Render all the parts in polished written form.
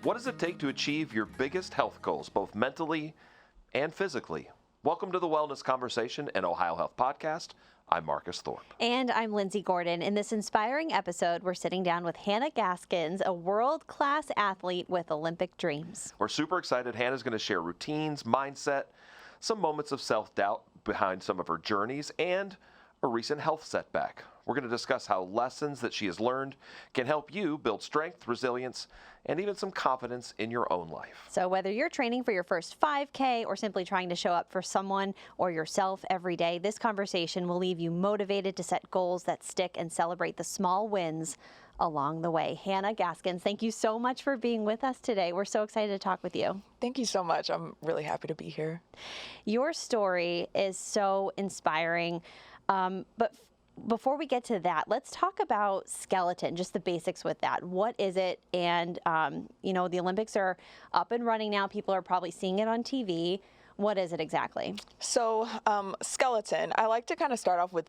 What does it take to achieve your biggest health goals, both mentally and physically? Welcome to the Wellness Conversation and Ohio Health Podcast. I'm Marcus Thorpe. And I'm Lindsey Gordon. In this inspiring episode, we're sitting down with Hannah Gaskins, a world-class athlete with Olympic dreams. We're super excited. Hannah's going to share routines, mindset, some moments of self-doubt behind some of her journeys, and a recent health setback. We're going to discuss how lessons that she has learned can help you build strength, resilience, and even some confidence in your own life. So whether you're training for your first 5K or simply trying to show up for someone or yourself every day, this conversation will leave you motivated to set goals that stick and celebrate the small wins along the way. Hannah Gaskins, thank you so much for being with us today. We're so excited to talk with you. Thank you so much. I'm really happy to be here. Your story is so inspiring, but before we get to that, let's talk about skeleton, just the basics with that. What is it? And, the Olympics are up and running now. People are probably seeing it on TV. What is it exactly? So skeleton, I like to kind of start off with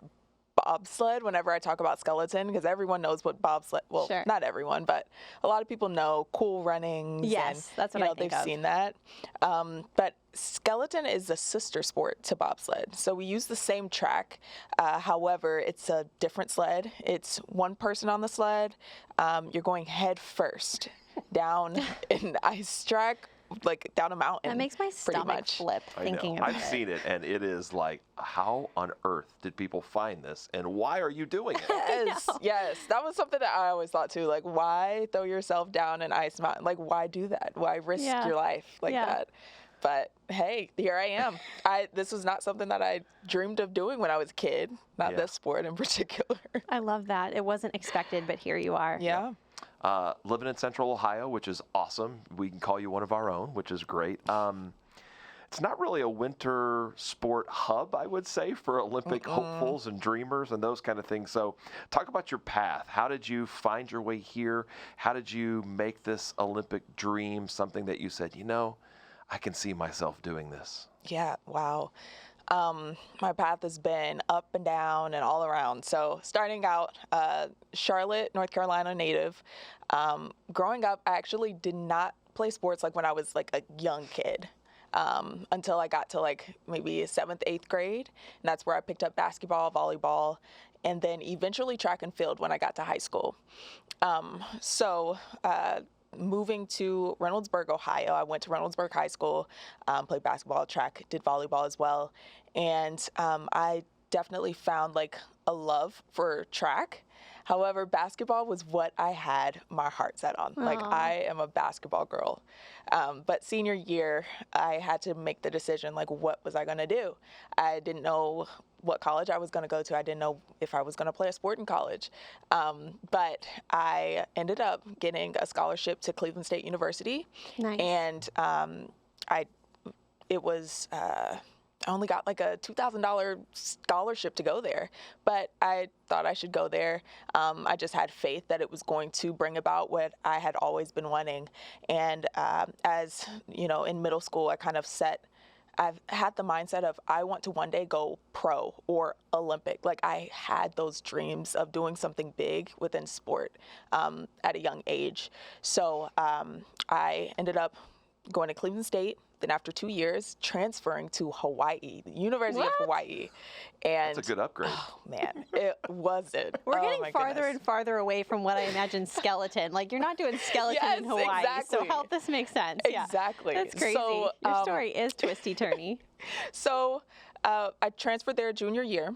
bobsled whenever I talk about skeleton, because everyone knows what bobsled, well, Sure. Not everyone, but a lot of people know Cool Runnings. Yes, and, that's what I think they've of. seen that. But skeleton is a sister sport to bobsled. So we use the same track. However, it's a different sled. It's one person on the sled. You're going head first down an ice track, like down a mountain. That makes my pretty stomach much. flip thinking I know. about I've it. seen it, and it is like, how on earth did people find this, and why are you doing it? Yes. That was something that I always thought too. Like, why throw yourself down an ice mountain? Like, why do that? Why risk Yeah. your life like Yeah. that? But hey, here I am. This was not something that I dreamed of doing when I was a kid. Not Yeah. this sport in particular. I love that. It wasn't expected, but here you are. Yeah. Living in Central Ohio, which is awesome. We can call you one of our own, which is great. It's not really a winter sport hub, I would say, for Olympic hopefuls and dreamers and those kind of things. So talk about your path. How did you find your way here? How did you make this Olympic dream something that you said, I can see myself doing this? Yeah. Wow. My path has been up and down and all around. So starting out, Charlotte, North Carolina native. Growing up, I actually did not play sports like when I was like a young kid. Until I got to like maybe 7th, 8th grade. And that's where I picked up basketball, volleyball, and then eventually track and field when I got to high school. Moving to Reynoldsburg, Ohio, I went to Reynoldsburg High School, played basketball, track, did volleyball as well. And I definitely found like a love for track. However, basketball was what I had my heart set on. Like, I am a basketball girl. But senior year, I had to make the decision, like, what was I going to do? I didn't know what college I was going to go to. I didn't know if I was going to play a sport in college. But I ended up getting a scholarship to Cleveland State University. Nice. And I only got like a $2,000 scholarship to go there, but I thought I should go there. I just had faith that it was going to bring about what I had always been wanting. And as you know, in middle school, I've had the mindset of I want to one day go pro or Olympic. Like, I had those dreams of doing something big within sport at a young age. So I ended up going to Cleveland State. Then after 2 years, transferring to Hawaii, the University of Hawaii. And That's a good upgrade. Oh, man, it wasn't. We're Oh, getting my farther goodness. and farther away from what I imagine skeleton. Like, you're not doing skeleton in Yes, Hawaii, so exactly. help this make sense. Yeah. Exactly. That's crazy. So, Your story is twisty-turny. So I transferred there junior year,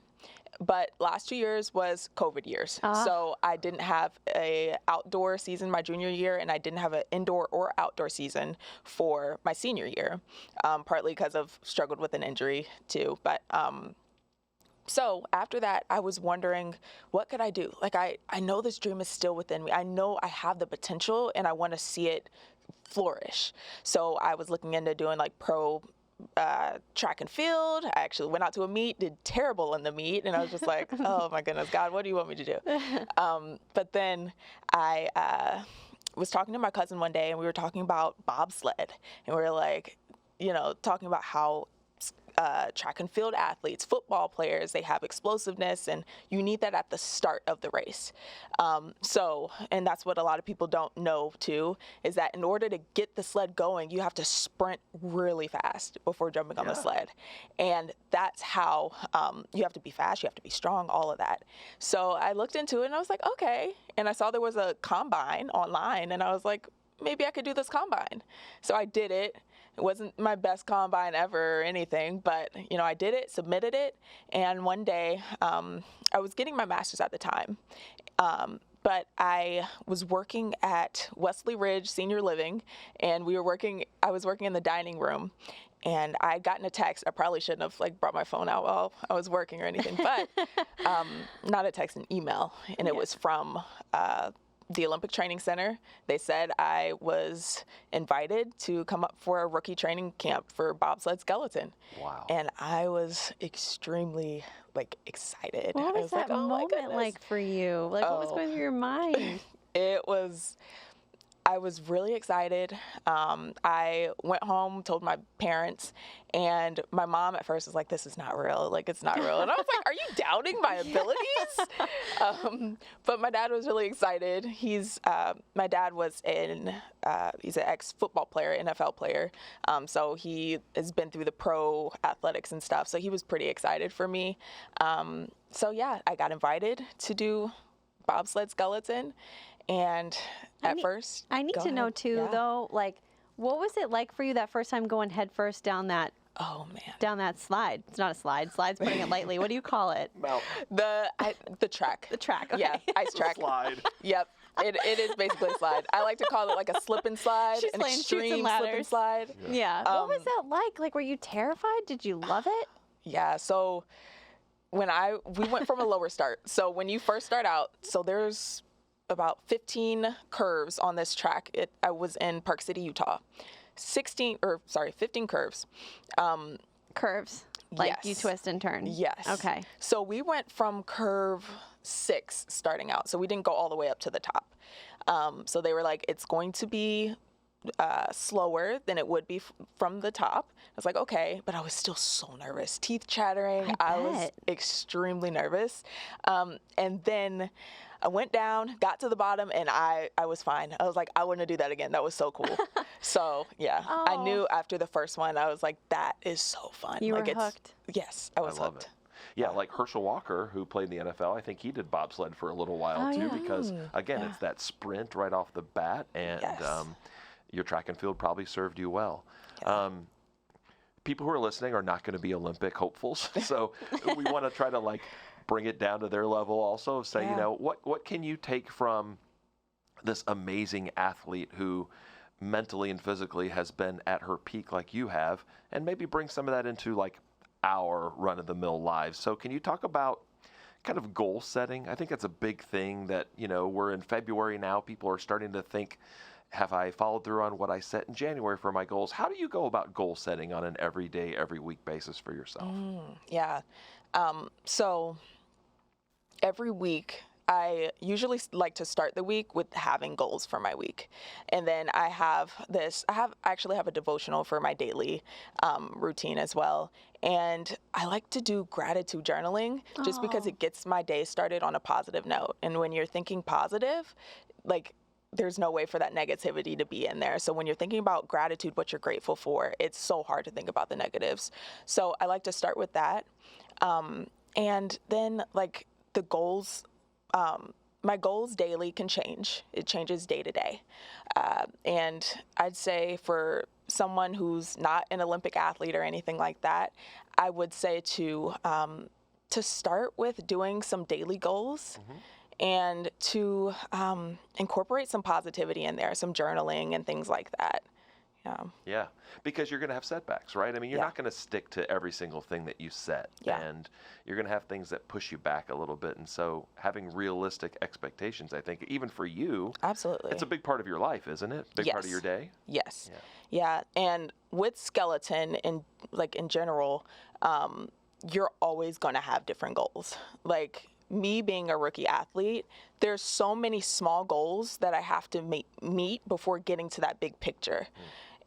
but last 2 years was COVID years. So I didn't have a outdoor season my junior year, and I didn't have an indoor or outdoor season for my senior year, partly because I've struggled with an injury too. But so after that, I was wondering, what could I do? Like, I know this dream is still within me. I know I have the potential, and I want to see it flourish. So I was looking into doing like pro track and field. I actually went out to a meet, did terrible in the meet, and I was just like, oh my goodness, God, what do you want me to do? But then I was talking to my cousin one day, and we were talking about bobsled, and we were like, talking about how track and field athletes, football players, they have explosiveness, and you need that at the start of the race. And that's what a lot of people don't know too, is that in order to get the sled going, you have to sprint really fast before jumping on the sled. And that's how you have to be fast, you have to be strong, all of that. So I looked into it and I was like, okay. And I saw there was a combine online and I was like, maybe I could do this combine. So I did it. It wasn't my best combine ever or anything, but I did it, submitted it, and one day I was getting my master's at the time, but I was working at Wesley Ridge Senior Living, and I was working in the dining room, and I got in a text. I probably shouldn't have brought my phone out while I was working or anything, but not a text, an email, and it was from the Olympic Training Center. They said I was invited to come up for a rookie training camp for bobsled skeleton. Wow. And I was extremely excited. What was that oh moment like for you? What was going through your mind? I was really excited. I went home, told my parents, and my mom at first was like, this is not real. It's not real. And I was like, are you doubting my abilities? But my dad was really excited. My dad was he's an ex-football player, NFL player. So he has been through the pro athletics and stuff. So he was pretty excited for me. So yeah, I got invited to do bobsled skeleton. And first, I need to know too, though, what was it like for you that first time going head first down that? Oh man! Down that slide. It's not a slide. Slide's putting it lightly. What do you call it? The track. The track. Okay. Yeah, ice track. Slide. Yep. It is basically a slide. I like to call it a slip and slide. She's an playing extreme Chutes and Ladders. slip and slide. Yeah. What was that like? Were you terrified? Did you love it? Yeah. So we went from a lower start. So when you first start out, there's about 15 curves on this track. I was in Park City, Utah. 15 curves. Curves. Yes. You twist and turn. Yes. Okay. So we went from curve 6 starting out. So we didn't go all the way up to the top. So they were like, it's going to be slower than it would be from the top. I was like, okay, but I was still so nervous, teeth chattering. I was extremely nervous. And then I went down, got to the bottom, and I was fine. I was like, I want to do that again. That was so cool. So yeah, I knew after the first one, I was like, that is so fun. You were hooked. Yes, I was love hooked. it. Yeah, like Herschel Walker, who played in the NFL, I think he did bobsled for a little while too, because again, it's that sprint right off the bat, and your track and field probably served you well. Yeah. People who are listening are not going to be Olympic hopefuls, so we want to try to bring it down to their level also. Say, what can you take from this amazing athlete who mentally and physically has been at her peak like you have, and maybe bring some of that into our run-of-the-mill lives. So can you talk about kind of goal setting? I think that's a big thing that, we're in February now. People are starting to think, have I followed through on what I set in January for my goals? How do you go about goal setting on an everyday, every week basis for yourself? So every week, I usually like to start the week with having goals for my week. And then I actually have a devotional for my daily routine as well. And I like to do gratitude journaling just because it gets my day started on a positive note. And when you're thinking positive, there's no way for that negativity to be in there. So when you're thinking about gratitude, what you're grateful for, it's so hard to think about the negatives. So I like to start with that. And then the goals, my goals daily can change. It changes day to day. And I'd say for someone who's not an Olympic athlete or anything like that, I would say to start with doing some daily goals. Mm-hmm. And to incorporate some positivity in there, some journaling and things like that. Yeah, because you're going to have setbacks, right? I mean, you're not going to stick to every single thing that you set. Yeah. And you're going to have things that push you back a little bit. And so having realistic expectations, I think, even for you. Absolutely. It's a big part of your life, isn't it? Big part of your day? Yes. Yeah. And with skeleton, in general, you're always going to have different goals. Me being a rookie athlete, there's so many small goals that I have to meet before getting to that big picture.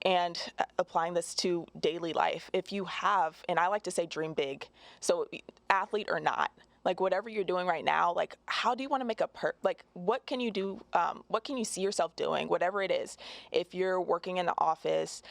And applying this to daily life, if you have, and I like to say dream big, so athlete or not, like whatever you're doing right now, like how do you want to make like what can you do, what can you see yourself doing, whatever it is. If you're working in the office,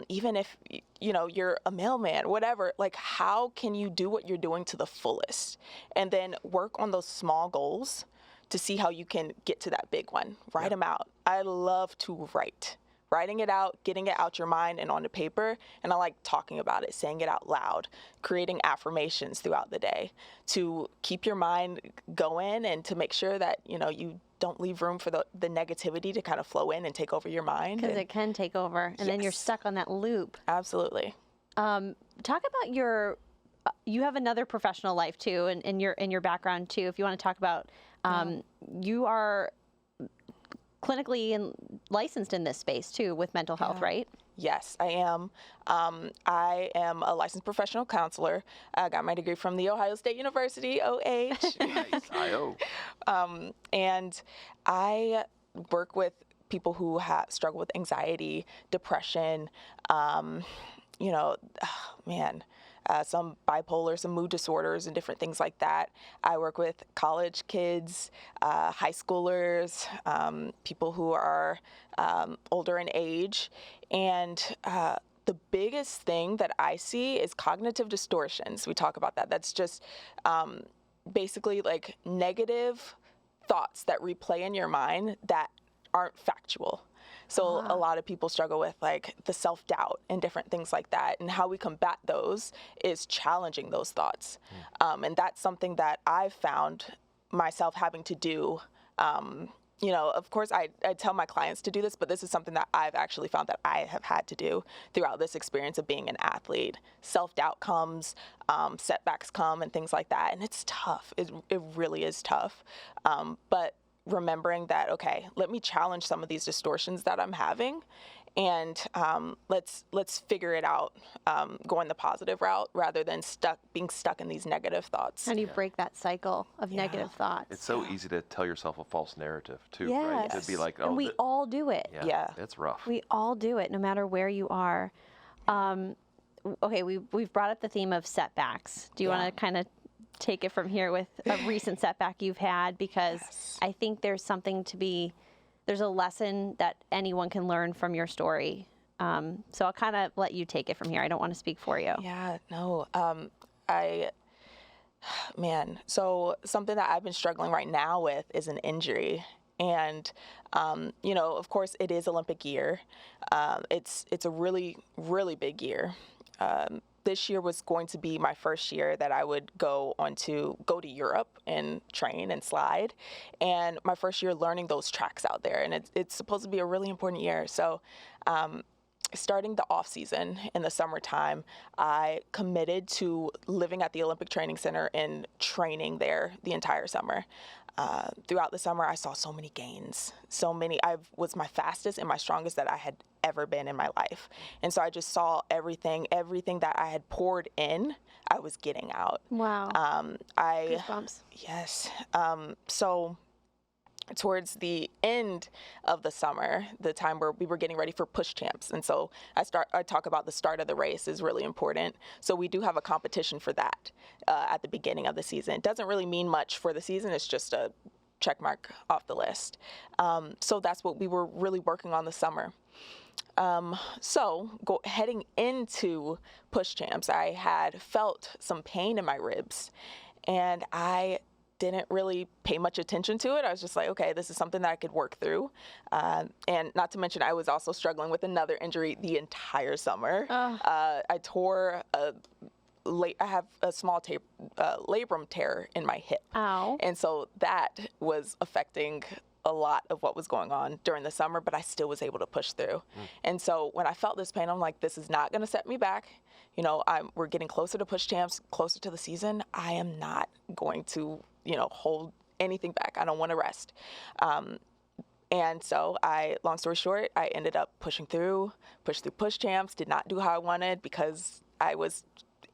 even if you're a mailman, whatever, like how can you do what you're doing to the fullest, and then work on those small goals to see how you can get to that big one. Write them out. I love to write. Writing it out, getting it out your mind and onto paper, and I like talking about it, saying it out loud, creating affirmations throughout the day to keep your mind going and to make sure that, you don't leave room for the negativity to kind of flow in and take over your mind. Because it can take over, and then you're stuck on that loop. Absolutely. Talk about you have another professional life too, and in your background too. If you want to talk about, you are clinically and licensed in this space too with mental health, right? Yes, I am. I am a licensed professional counselor. I got my degree from the Ohio State University, OH. Nice, IO. And I work with people who struggle with anxiety, depression, some bipolar, some mood disorders and different things like that. I work with college kids, high schoolers, people who are older in age. And the biggest thing that I see is cognitive distortions. We talk about that. That's just basically like negative thoughts that replay in your mind that aren't factual. So a lot of people struggle with like the self-doubt and different things like that. And how we combat those is challenging those thoughts. And that's something that I've found myself having to do. Of course, I tell my clients to do this, but this is something that I've actually found that I have had to do throughout this experience of being an athlete. Self-doubt comes, setbacks come, and things like that. And it's tough. It really is tough. But remembering that, okay, let me challenge some of these distortions that I'm having, and let's figure it out, going the positive route rather than being stuck in these negative thoughts. How do you break that cycle of negative thoughts? It's so easy to tell yourself a false narrative too, Yes. right? To be like, and we all do it. Yeah. It's rough. We all do it, no matter where you are. Okay, we've brought up the theme of setbacks. Do you want to kind of take it from here with a recent setback you've had? Because I think there's a lesson that anyone can learn from your story. So I'll kind of let you take it from here. I don't want to speak for you. Yeah, no. So something that I've been struggling right now with is an injury. And, of course, it is Olympic year. It's a really, really big year. This year was going to be my first year that I would go to Europe and train and slide, and my first year learning those tracks out there. And it's supposed to be a really important year. So starting the off season in the summertime, I committed to living at the Olympic Training Center and training there the entire summer. Throughout the summer, I saw so many gains, I was my fastest and my strongest that I had ever been in my life. And so I just saw everything that I had poured in, I was getting out. Wow. Goosebumps. Yes. So towards the end of the summer, the time where we were getting ready for push champs. And so I talk about the start of the race is really important. So we do have a competition for that at the beginning of the season. It doesn't really mean much for the season. It's just a check mark off the list. So that's what we were really working on this summer. Heading into push champs, I had felt some pain in my ribs, and I didn't really pay much attention to it. I was just like, okay, this is something that I could work through. And not to mention, I was also struggling with another injury the entire summer. I tore I have a small labrum tear in my hip. Ow. And so that was affecting a lot of what was going on during the summer, but I still was able to push through. And so when I felt this pain, I'm like, this is not going to set me back. We're getting closer to push champs, closer to the season. I am not going to, hold anything back. I don't want to rest. And so long story short, I ended up pushed through push champs, did not do how I wanted because I was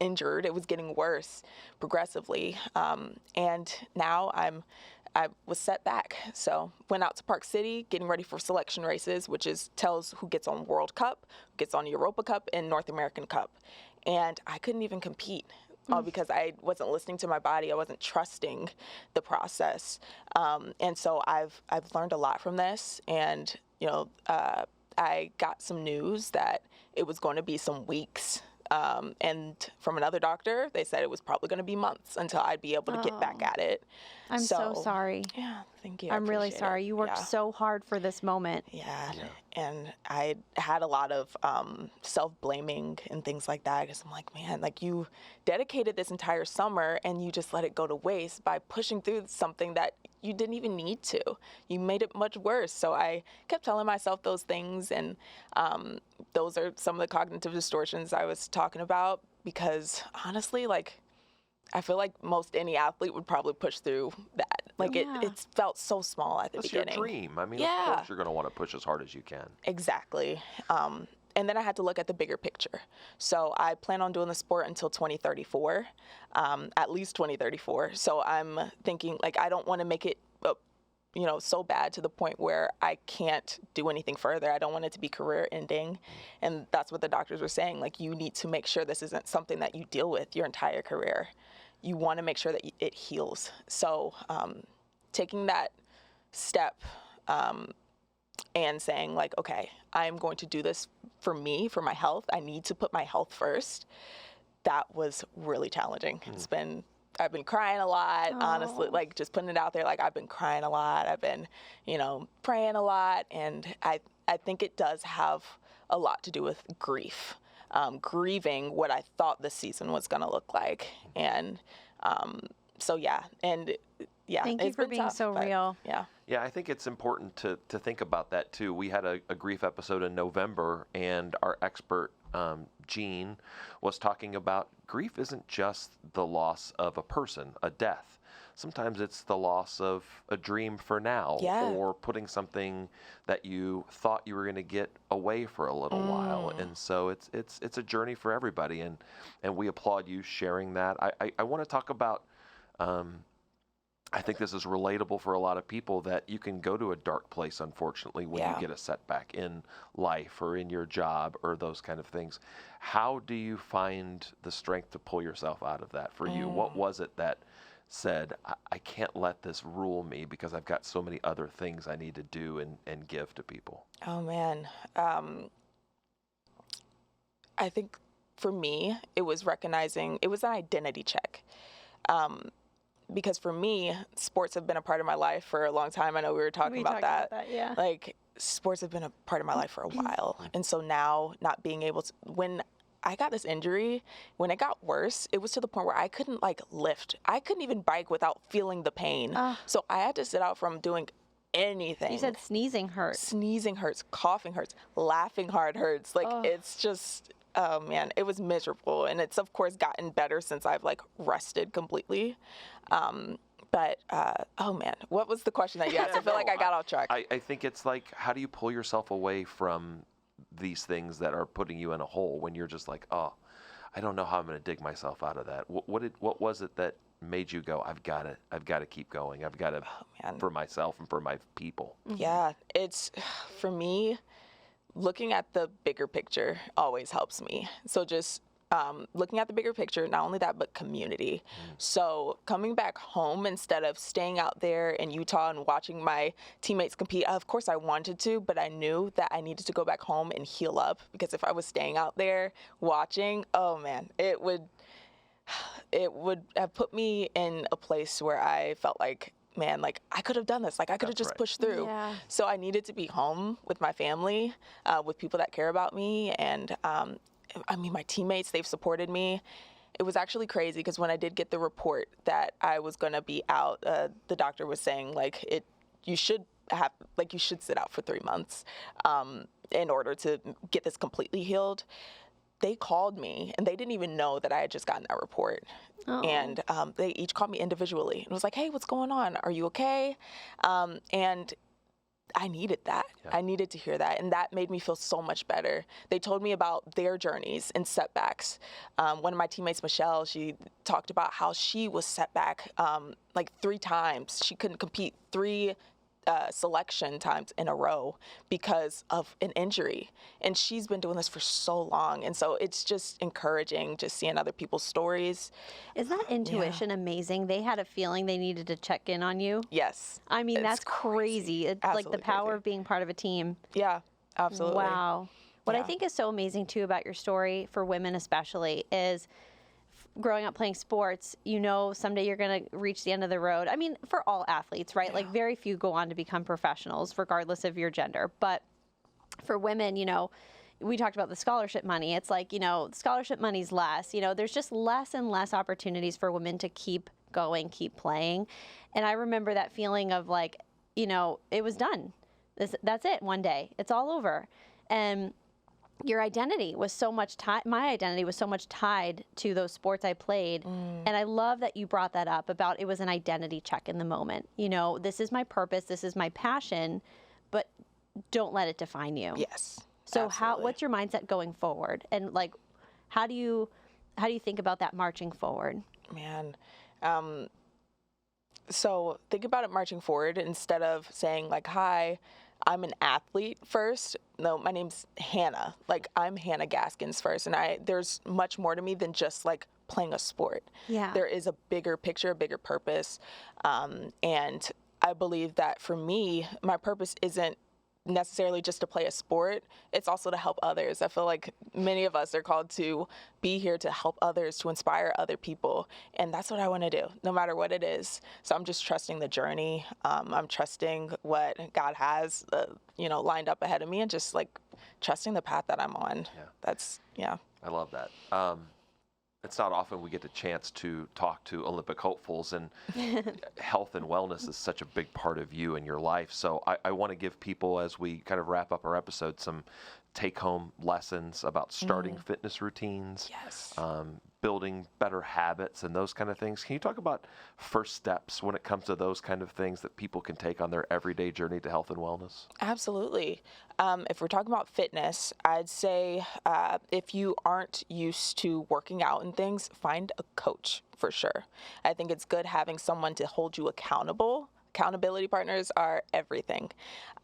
injured. It was getting worse progressively. And now I was set back. So went out to Park City, getting ready for selection races, which tells who gets on World Cup, who gets on Europa Cup, and North American Cup. And I couldn't even compete. Because I wasn't listening to my body, I wasn't trusting the process, and so I've learned a lot from this. And I got some news that it was going to be some weeks, and from another doctor, they said it was probably going to be months until I'd be able to get back at it. I'm so sorry. Yeah, thank you. I'm really sorry. You worked so hard for this moment. Yeah. And I had a lot of self-blaming and things like that, because I'm like, man, like, you dedicated this entire summer and you just let it go to waste by pushing through something that you didn't even need to. You made it much worse. So I kept telling myself those things, and those are some of the cognitive distortions I was talking about, because honestly, like, I feel like most any athlete would probably push through that. Like, it felt so small at the beginning. That's your dream. I mean, of course you're going to want to push as hard as you can. Exactly. And then I had to look at the bigger picture. So I plan on doing the sport until 2034, at least 2034. So I'm thinking, like, I don't want to make it, so bad to the point where I can't do anything further. I don't want it to be career ending. And that's what the doctors were saying. Like, you need to make sure this isn't something that you deal with your entire career. You want to make sure that it heals. So taking that step and saying, like, okay, I'm going to do this for me, for my health. I need to put my health first. That was really challenging. I've been crying a lot, honestly, like, just putting it out there. Like, I've been crying a lot. I've been, praying a lot. And I think it does have a lot to do with grief. Grieving what I thought this season was going to look like. And so, yeah. And yeah, thank you for being tough, so real. Yeah. Yeah, I think it's important to think about that too. We had a grief episode in November, and our expert, Jean, was talking about grief isn't just the loss of a person, a death. Sometimes it's the loss of a dream for now, or putting something that you thought you were going to get away for a little while. And so it's a journey for everybody, and we applaud you sharing that. I want to talk about, I think this is relatable for a lot of people, that you can go to a dark place, unfortunately, when you get a setback in life or in your job or those kind of things. How do you find the strength to pull yourself out of that for you? What was it that said, I can't let this rule me because I've got so many other things I need to do and give to people? Oh, man. I think for me, it was recognizing, it was an identity check. Because for me, sports have been a part of my life for a long time. I know we were talking about that. Yeah. Like, sports have been a part of my life for a while. And so now, not being able to, when I got this injury, when it got worse, it was to the point where I couldn't, like, lift. I couldn't even bike without feeling the pain. So I had to sit out from doing anything. You said sneezing hurts. Sneezing hurts, coughing hurts, laughing hard hurts. Like, it's just, oh man, it was miserable. And it's, of course, gotten better since I've, like, rested completely. But, oh man, what was the question that you asked? I feel like I got off track. I think it's like, how do you pull yourself away from these things that are putting you in a hole when you're just like, oh, I don't know how I'm going to dig myself out of that? What was it that made you go, I've got to keep going. I've got to, for myself and for my people. Yeah, it's, for me, looking at the bigger picture always helps me. So just looking at the bigger picture, not only that, but community. So coming back home instead of staying out there in Utah and watching my teammates compete, of course I wanted to, but I knew that I needed to go back home and heal up, because if I was staying out there watching, oh man, it would have put me in a place where I felt like, man, like, I could have done this. Like, I could have just pushed through. Yeah. So I needed to be home with my family, with people that care about me. And I mean, my teammates, they've supported me. It was actually crazy, because when I did get the report that I was going to be out, the doctor was saying, like, you should sit out for 3 months in order to get this completely healed. They called me, and they didn't even know that I had just gotten that report. And they each called me individually and was like, hey, what's going on? Are you okay? And I needed that. Yeah. I needed to hear that. And that made me feel so much better. They told me about their journeys and setbacks. One of my teammates, Michelle, she talked about how she was set back like 3 times. She couldn't compete 3 selection times in a row because of an injury. And she's been doing this for so long. And so it's just encouraging just seeing other people's stories. Isn't that intuition amazing? They had a feeling they needed to check in on you. Yes. I mean, It's that's crazy. It's like the Absolutely power crazy. of being part of a team. Yeah, absolutely. Wow. What I Yeah. think is so amazing too about your story, for women especially, is growing up playing sports, someday you're going to reach the end of the road. I mean, for all athletes, right? Like very few go on to become professionals regardless of your gender. But for women, we talked about the scholarship money. It's like, scholarship money's less. There's just less and less opportunities for women to keep going, keep playing. And I remember that feeling of like, it was done. That's it one day. It's all over. And your identity was so much my identity was so much tied to those sports I played. And I love that you brought that up about it was an identity check in the moment. This is my purpose, this is my passion, but don't let it define you. Yes. So absolutely. what's your mindset going forward? And like, how do you think about that marching forward? Man. So think about it marching forward instead of saying like, hi, I'm an athlete first. No, my name's Hannah. Like I'm Hannah Gaskins first. And there's much more to me than just like playing a sport. Yeah. There is a bigger picture, a bigger purpose. And I believe that for me, my purpose isn't necessarily just to play a sport. It's also to help others. I feel like many of us are called to be here to help others, to inspire other people. And that's what I want to do, no matter what it is. So I'm just trusting the journey. I'm trusting what God has, lined up ahead of me, and just like trusting the path that I'm on. Yeah. I love that. It's not often we get the chance to talk to Olympic hopefuls, and health and wellness is such a big part of you and your life. So I want to give people, as we kind of wrap up our episode, some take-home lessons about starting fitness routines, Yes. Building better habits and those kind of things. Can you talk about first steps when it comes to those kind of things that people can take on their everyday journey to health and wellness? Absolutely. If we're talking about fitness, I'd say if you aren't used to working out and things, find a coach for sure. I think it's good having someone to hold you accountable. Accountability partners are everything.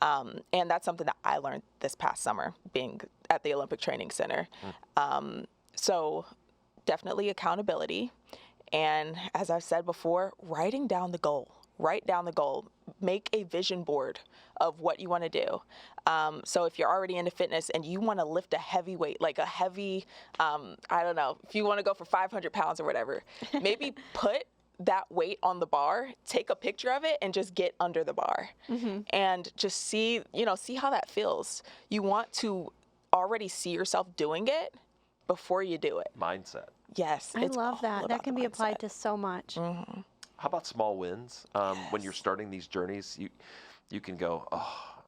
And that's something that I learned this past summer being at the Olympic Training Center. So definitely accountability. And as I've said before, writing down the goal. Write down the goal. Make a vision board of what you want to do. So if you're already into fitness and you want to lift a heavy weight, like a heavy, I don't know, if you want to go for 500 pounds or whatever, maybe put that weight on the bar, take a picture of it, and just get under the bar and just see how that feels. You want to already see yourself doing it before you do it. Mindset. Yes. I love that. That can be applied to so much. How about small wins? When you're starting these journeys, you can go,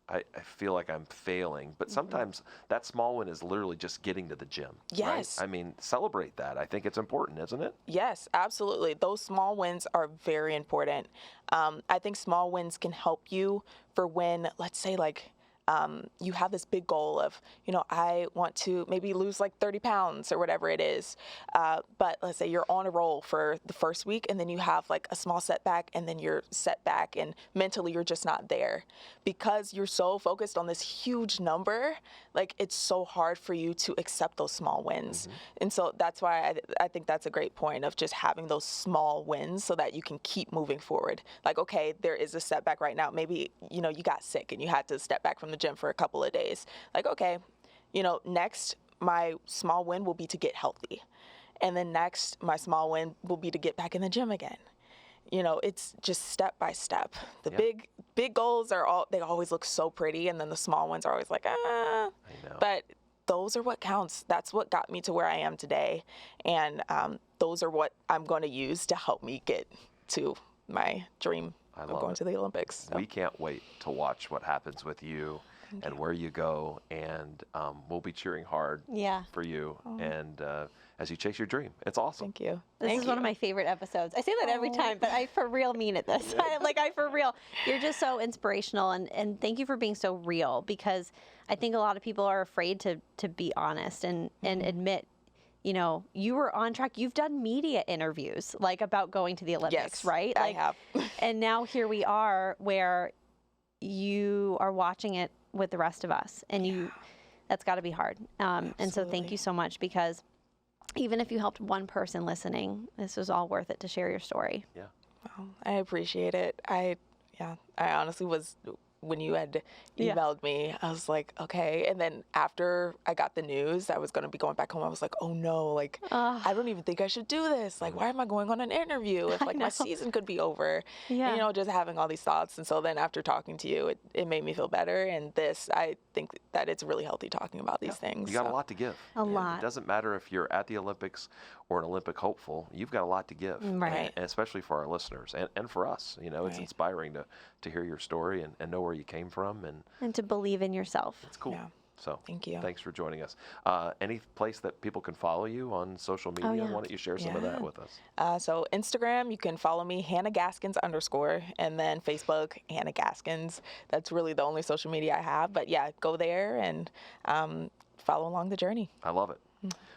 I feel like I'm failing. But sometimes that small win is literally just getting to the gym. Yes. Right? I mean, celebrate that. I think it's important, isn't it? Yes, absolutely. Those small wins are very important. I think small wins can help you for when, let's say, like, you have this big goal of, I want to maybe lose like 30 pounds or whatever it is. But let's say you're on a roll for the first week and then you have like a small setback and then you're set back and mentally you're just not there because you're so focused on this huge number. Like it's so hard for you to accept those small wins. And so that's why I think that's a great point of just having those small wins so that you can keep moving forward. Like, okay, there is a setback right now. Maybe, you got sick and you had to step back from the gym for a couple of days. Like, okay, next my small win will be to get healthy. And then next my small win will be to get back in the gym again. It's just step by step. The big goals they always look so pretty. And then the small ones are always like, I know. But those are what counts. That's what got me to where I am today. And those are what I'm going to use to help me get to my dream of going to the Olympics. So. We can't wait to watch what happens with you and where you go, and we'll be cheering hard for you and as you chase your dream. It's awesome. Thank you. This is one of my favorite episodes. I say that every time, but I for real mean it this time. I for real. You're just so inspirational, and thank you for being so real, because I think a lot of people are afraid to be honest and admit, you were on track. You've done media interviews about going to the Olympics, yes, right? I have. And now here we are where you are watching it with the rest of us, and that's got to be hard. And so thank you so much, because even if you helped one person listening, this was all worth it to share your story. Yeah. Well, I appreciate it. I honestly was, when you had emailed me, I was like, okay. And then after I got the news I was going to be going back home, I was like, oh no, I don't even think I should do this. Why am I going on an interview if my season could be over? Yeah. And, just having all these thoughts. And so then after talking to you, it made me feel better. And I think that it's really healthy talking about these things. You got a lot to give. A lot. It doesn't matter if you're at the Olympics or an Olympic hopeful, you've got a lot to give. Right. And especially for our listeners and for us. It's inspiring to hear your story and know where you came from. And to believe in yourself. It's cool. Yeah. So thank you. Thanks for joining us. Any place that people can follow you on social media? Why don't you share some of that with us? So Instagram, you can follow me, Hannah Gaskins _, and then Facebook, Hannah Gaskins. That's really the only social media I have. But yeah, go there and follow along the journey. I love it.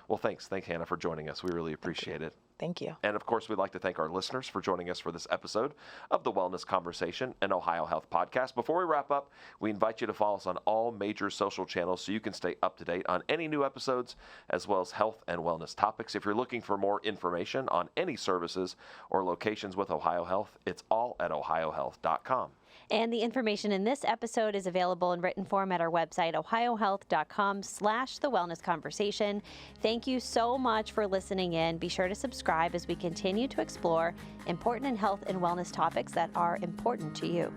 Well, thanks, Hannah, for joining us. We really appreciate it. Thank you. And of course, we'd like to thank our listeners for joining us for this episode of the Wellness Conversation, an Ohio Health podcast. Before we wrap up, we invite you to follow us on all major social channels so you can stay up to date on any new episodes, as well as health and wellness topics. If you're looking for more information on any services or locations with Ohio Health, it's all at ohiohealth.com. And the information in this episode is available in written form at our website, ohiohealth.com/The Wellness Conversation. Thank you so much for listening in. Be sure to subscribe as we continue to explore important health and wellness topics that are important to you.